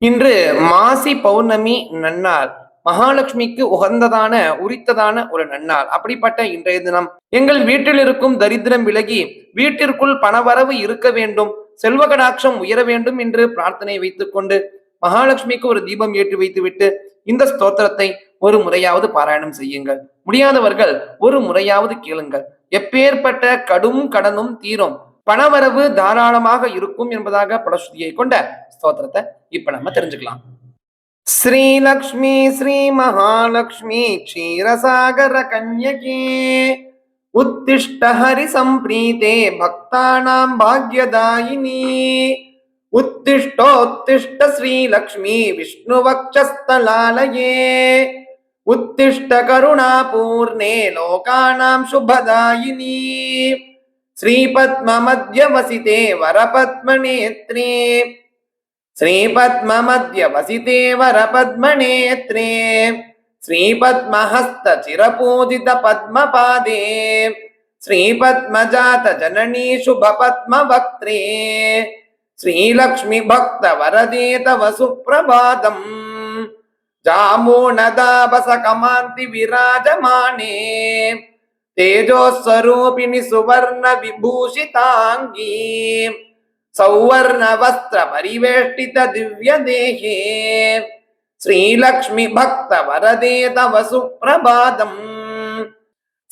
இன்று மாசி பௌர்ணமி நன்னாள். மகாலட்சுமிக்கு உகந்ததான உரித்ததான ஒரு நன்னாள். அப்படிப்பட்ட இன்றைய தினம் எங்கள் வீட்டில் இருக்கும் தரித்திரம் விலகி வீட்டிற்குள் பணவரவு இருக்க வேண்டும், செல்வ கடாட்சம் உயர வேண்டும் என்று பிரார்த்தனை வைத்துக் கொண்டு மகாலட்சுமிக்கு ஒரு தீபம் ஏற்றி வைத்துவிட்டு இந்த ஸ்தோத்திரத்தை ஒரு முறையாவது பாராயணம் செய்யுங்கள். முடியாதவர்கள் ஒரு முறையாவது கேளுங்கள். எப்பேற்பட்ட கடும் கடனும் தீரும், பணவரவு தாராளமாக இருக்கும் என்பதாக படஸ்ருதியை கொண்ட ஸ்தோத்திரத்தை இப்ப நம்ம தெரிஞ்சுக்கலாம். ஸ்ரீலக்ஷ்மி ஸ்ரீ மகாலட்சுமி க்ஷீரசாகர கன்யகே உத்திஷ்ட ஹரி சம்பிரீதே பக்தானாம் பாக்யதாயினி உத்திஷ்டோத்திஷ்ட ஸ்ரீலக்ஷ்மி விஷ்ணு வக்ஷஸ்தலாலயே உத்திஷ்ட கருணாபூர்ணே லோகானாம் சுபதாயினி ஸ்ரீபத்ம மத்யவசிதே வரபத்மநேத்ரே श्रीपद्ममध्यवसिते वरपद्मनेत्रे श्रीपद्महस्तचिरपूजित पद्मपादे श्रीपद्मजात जननी शुभपद्मवक्त्रे श्रीलक्ष्मी भक्तवरदे तव सुप्रभातम् जामूनदाबसकमान्ति विराजमाने तेजोस्वरूपिणि सुवर्ण विभूषिताङ्गी सौवर्ण वस्त्र परिवेष्टित दिव्य देहे श्रीलक्ष्मी भक्त वरदे तव सुप्रभातम्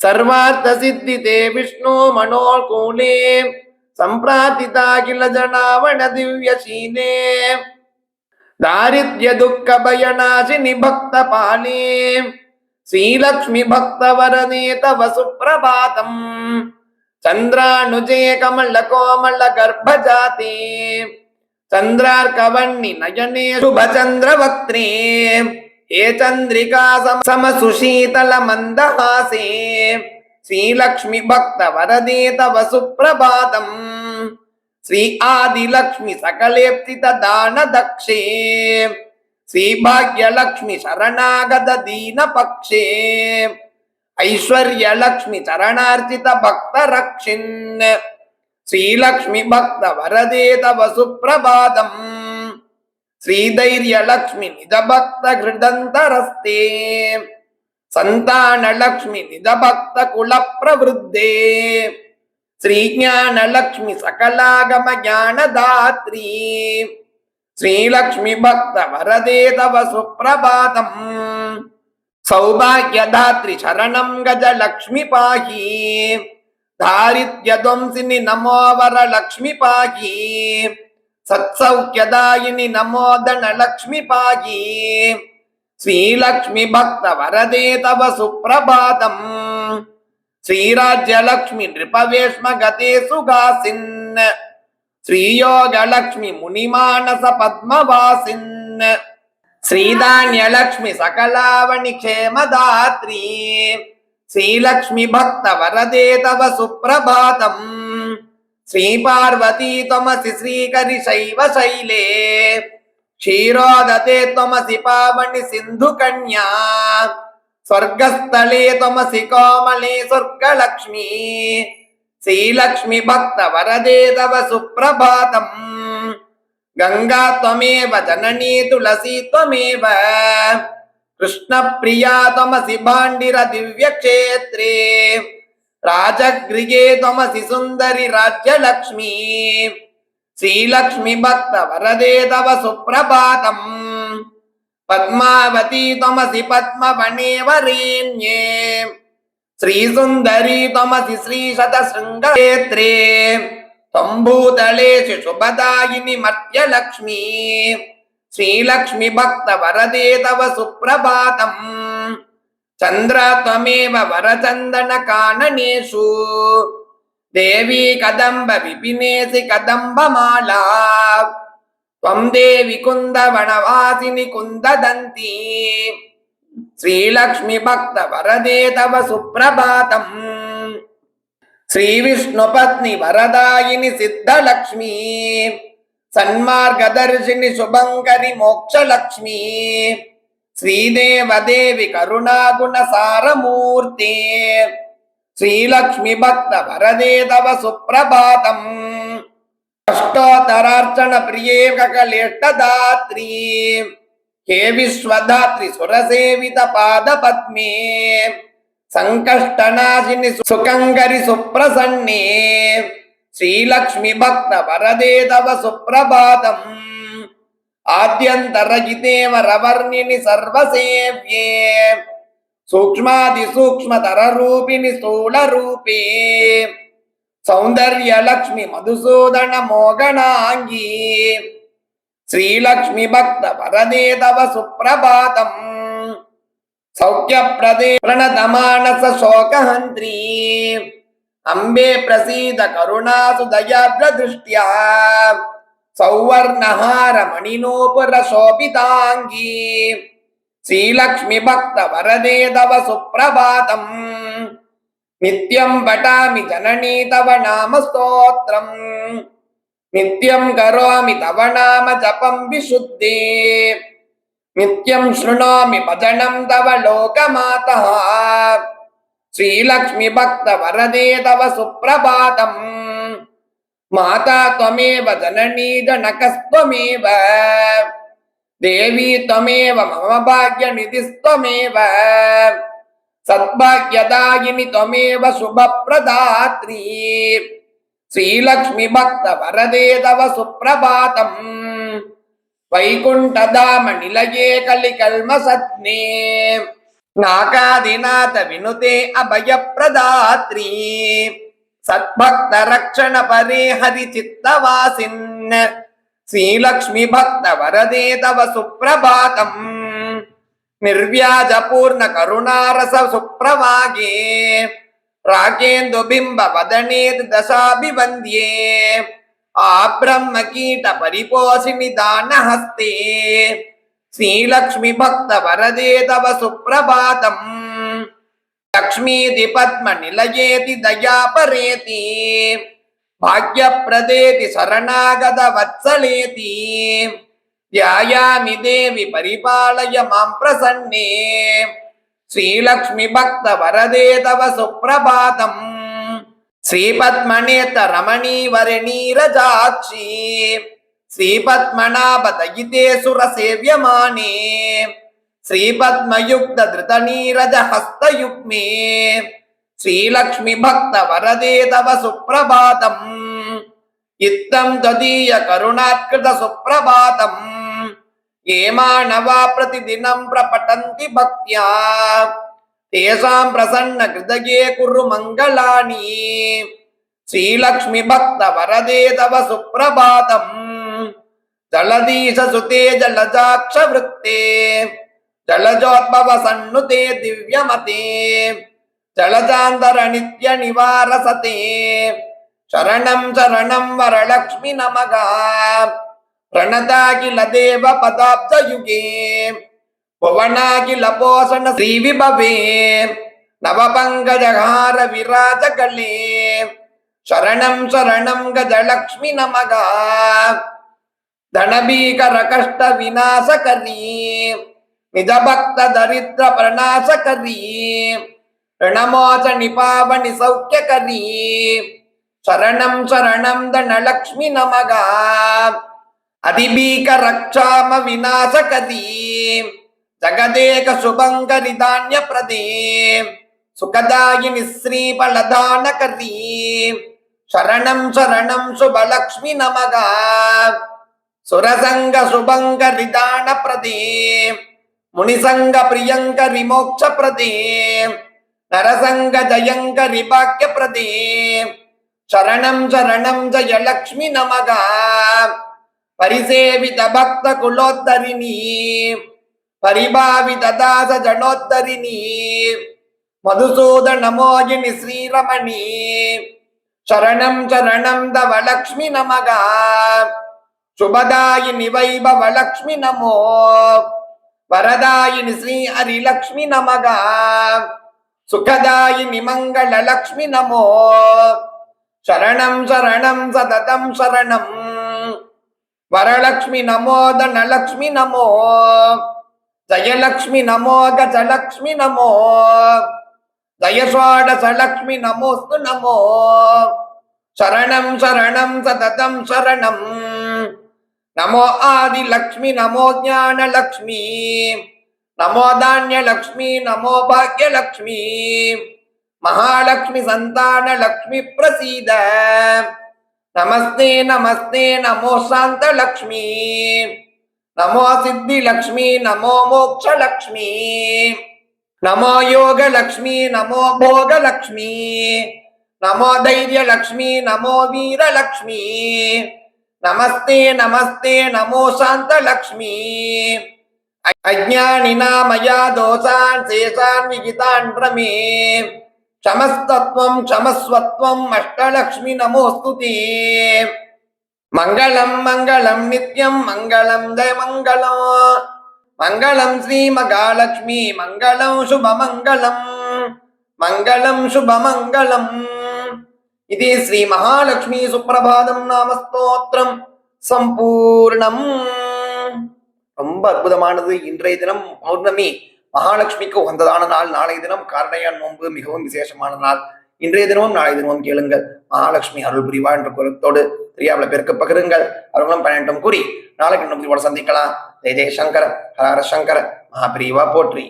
सर्वार्थ सिद्धिते विष्णु मनोकूले संप्रार्थिता किल जनावण दिव्यशीले दारिद्र्य दुःख भयनाशिनि भक्त पाले श्रीलक्ष्मी भक्त वरदे तव सुप्रभातम् चंद्रानुजे कमल कोमल गर्भजाते चंद्रार्कवन्नि नयने शुभ चंद्र वक्त्रे हे चंद्रिका समसुशीतल मंदहासे श्रीलक्ष्मी भक्त वरदे तव सुप्रभातम् श्री आदिलक्ष्मी सकलेप्सित दान दक्षे श्री भाग्यलक्ष्मी शरणागत दीन पक्षे ऐश्वर्य लक्ष्मी चरणार्चित भक्त रक्षिन् श्रीलक्ष्मी भक्त वरदे तव सुप्रभातम् श्रीधैर्य लक्ष्मी निज भक्त हृदन्तरस्ते संतान लक्ष्मी निज भक्त कुल प्रवृद्धे श्रीज्ञान लक्ष्मी सकलागम ज्ञानदात्री श्रीलक्ष्मी भक्त वरदे तव सुप्रभातम् सौभाग्यदात्री शरणं गज लक्ष्मी पाहि दारिद्र्य ध्वंसिनि नमो वर लक्ष्मी पाहि सत्सौख्यदायिनि नमो धन लक्ष्मी पाहि श्रीलक्ष्मी भक्त वरदे तव सुप्रभातम् श्रीराज्य लक्ष्मी नृपवेश्म गते सुगासिन् श्रीयोग लक्ष्मी मुनिमानस पद्मवासिन् श्रीधान्य लक्ष्मी सकलावणि क्षेमदात्री श्रीलक्ष्मी भक्त वरदे तव सुप्रभातम् श्री पार्वती त्वमसि श्रीकरि शैव शैले क्षीरोदते त्वमसि पावनि सिन्धु कन्या स्वर्गस्थले त्वमसि कोमले स्वर्गलक्ष्मी श्रीलक्ष्मी भक्त वरदे तव सुप्रभातम् गंगा त्वमेव जननी तुलसी त्वमेव कृष्ण प्रिया त्वमसि भाण्डिर दिव्य क्षेत्रे राजगृहे त्वमसि सुंदरी राज्य लक्ष्मी श्रीलक्ष्मी भक्त वरदे तव सुप्रभातम् पद्मावती त्वमसि पद्मवने वरेण्ये श्रीसुन्दरी त्वमसि श्रीशतशृङ्गक्षेत्रे तंबूतलेषु शुभदायिनि मर्त्यलक्ष्मी श्रीलक्ष्मी भक्त वरदे तव सुप्रभातम् चंद्र त्वमेव वरचन्दन काननेषु देवी कदम्ब विपिनेसि कदम्बमाला त्वं देवी कुन्दवनवासिनि कुन्ददन्ती श्रीलक्ष्मी भक्त वरदे तव सुप्रभातम् श्री विष्णु पत्नी वरदायिनी सिद्धलक्ष्मी सन्मार्गदर्शिनी शुभंकरी मोक्ष लक्ष्मी श्रीदेव देवी करुणा गुण सारमूर्ति श्रीलक्ष्मी भक्त वरदे तव सुप्रभातम् अष्टोत्तरार्चन प्रिये ककलेष्टदात्री हे विश्वधात्री सुरसेवित पाद पद्मे संकष्टनाशिनि सुकंकरि सुप्रसन्ने श्रीलक्ष्मी भक्त वरदे तव सुप्रभातम् आद्यन्तरहिते वरवर्णिनि सर्वसेव्ये सूक्ष्मादिसूक्ष्मतर रूपिणि स्थूलरूपे सौंदर्य लक्ष्मी मधुसूदन मोगनांगी श्रीलक्ष्मी भक्त वरदे तव सुप्रभातम् सौख्यप्रदे प्रणतमानस शोकहन्त्री अम्बे प्रसीद करुणासु दयार्द्रदृष्ट्या सौवर्णहार मणिनूपुर शोभितांगी श्रीलक्ष्मी भक्त वरदे तव सुप्रभातम् नित्यं पठामि जननी तव नाम स्तोत्रम् नित्यं करोमि तव नाम जपं विशुद्धे नित्यं शृणोमि भजनं तव लोकमातः श्रीलक्ष्मी भक्त वरदे तव सुप्रभातम् माता त्वमेव जननी जनकस्त्वमेव देवी त्वमेव मम भाग्यनिधिस्त्वमेव सद्भाग्यदायिनि त्वमेव शुभप्रदात्री श्रीलक्ष्मी भक्त वरदे तव सुप्रभातम् वैकुण्ठधाम निलये कलिकल्मषद्मे नागादिनाथ विनुते अभयप्रदात्री सद्भक्त रक्षण परे हरिचित्तवासिन् श्रीलक्ष्मी भक्त वरदे तव सुप्रभातम् निर्व्याज पूर्ण करुणारस सुप्रवागे रागेन्दु बिंब वदने दशाभिवन्द्ये आब्रह्म कीट परिपोषिनि दान हस्ते श्रीलक्ष्मी भक्त वरदे तव सुप्रभातम् लक्ष्मीति पद्म निलयेति दयापरेति भाग्यप्रदेति शरणागत वत्सलेति ध्यायामि देवी परिपालय मां प्रसन्ने श्रीलक्ष्मी भक्त वरदे तव सुप्रभातम् श्रीपद्मनेत्र रमणी वरनीरजाक्षी श्रीपद्मनाभ दयिते सुरसेव्यमाने श्रीपद्मयुक्त धृतनीरज हस्तयुग्मे श्रीलक्ष्मी भक्त वरदे तव सुप्रभातम् इत्थं तदीय करुणात्कृत सुप्रभातम् ये मानवा प्रतिदिनं प्रपठन्ति भक्त्या तेषां प्रसन्न हृदये कुरु मंगलानि श्रीलक्ष्मी भक्त वरदे तव सुप्रभातम् जलधीश सुते जलजाक्ष वृत्ते जलजोद्भव सन्नुते दिव्यमते जलजान्तर नित्य निवारसते शरणं शरणं वरलक्ष्मी नमः प्रणता किल देव पदाब्जयुगे भुवनाखिल पोषण श्रीविभवे नवपङ्कजहार विराजकले शरणं शरणं गजलक्ष्मी नमः धनभीकर कष्ट विनाशकरी निज भक्त दरिद्र प्रणाशकरी ऋणमोचनि पावनि सौख्यकरी शरणं शरणं धनलक्ष्मी नमः अधिभीकर रक्षाम विनाशकरी जगदेक शुभंकरि धान्य प्रदे सुखदायिनि श्री फलदानकरी शरणं शरणं शुभलक्ष्मी नमः सुरसंग शुभंकरि दान प्रदे मुनिसंग प्रियंकरि मोक्ष प्रदे नरसंग जयंकरि भाग्य प्रदे शरणं शरणं जय लक्ष्मी नमः परिसेवित भक्त कुलोद्धरिणी परिभावित दास जनोद्धरिणी मधुसूदन मोहिनी श्रीरमणी शरणं शरणं तव लक्ष्मी नमः शुभदायिनि वैभव लक्ष्मी नमो वरदायिनि श्री हरिलक्ष्मी नमः सुखदायिनि मंगल लक्ष्मी नमो शरणं शरणं सततं शरणं वरलक्ष्मी नमो धनलक्ष्मी नमो जयलक्ष्मी नमो गजलक्ष्मी नमो जय षोडश लक्ष्मी नमोस्तु नमो சரணம் சரணம் சததம் சரணம். நமோ ஆதிலக்ஷ்மி நமோ ஞானலக்ஷ்மி நமோ தானியலக்ஷ்மி நமோ பாக்யலக்ஷ்மி மகாலக்ஷ்மி சந்தான லக்ஷ்மி பிரசீத. நமஸ்தே நமஸ்தே நமோ சாந்தலக்ஷ்மி நமோ சித்திலக்ஷ்மி நமோ மோக்ஷலக்ஷ்மி நமோ யோகலக்ஷ்மி நமோ போகலக்ஷ்மி நமோ தைரியலக்ஷ்மி நமோ வீரலக்ஷ்மி நமஸ்தே நமஸ்தே நமோ சாந்தலக்ஷ்மி. அஜ்ஞானினா மயா தோஷான் சேஷான் விகிதான் பிரமே க்ஷமஸ்தத்வம் க்ஷமஸ்வத்வம் அஷ்டலக்ஷ்மி நமோஸ்துதே. மங்களம் மங்களம் நித்யம் மங்களம் ஜெய மங்களம் மங்களம் ஸ்ரீ மகாலட்சுமி மங்களம் சுபமங்களம் மங்களம் சுபமங்களம். இது ஸ்ரீ மகாலட்சுமி சுப்பிரபாதம் நாம ஸ்தோத்திரம் சம்பூர்ணம். ரொம்ப அற்புதமானது. இன்றைய தினம் பௌர்ணமி, மகாலட்சுமிக்கு உகந்ததான நாள். நாளைய தினம் காரணையான் நோன்பு, மிகவும் விசேஷமான நாள். இன்றைய தினமும் நாளைய தினமும் கேளுங்கள். மகாலட்சுமி அருள் புரிவா என்ற குரத்தோடு தெரியாமல பேருக்கு பகிருங்கள். அவர்களும் பயணம் கூறி நாளைக்கு நோன்பு சந்திக்கலாம். ஜெய ஜெயசங்கர ஹர ஹர சங்கர மகாபிரிவா போற்றி.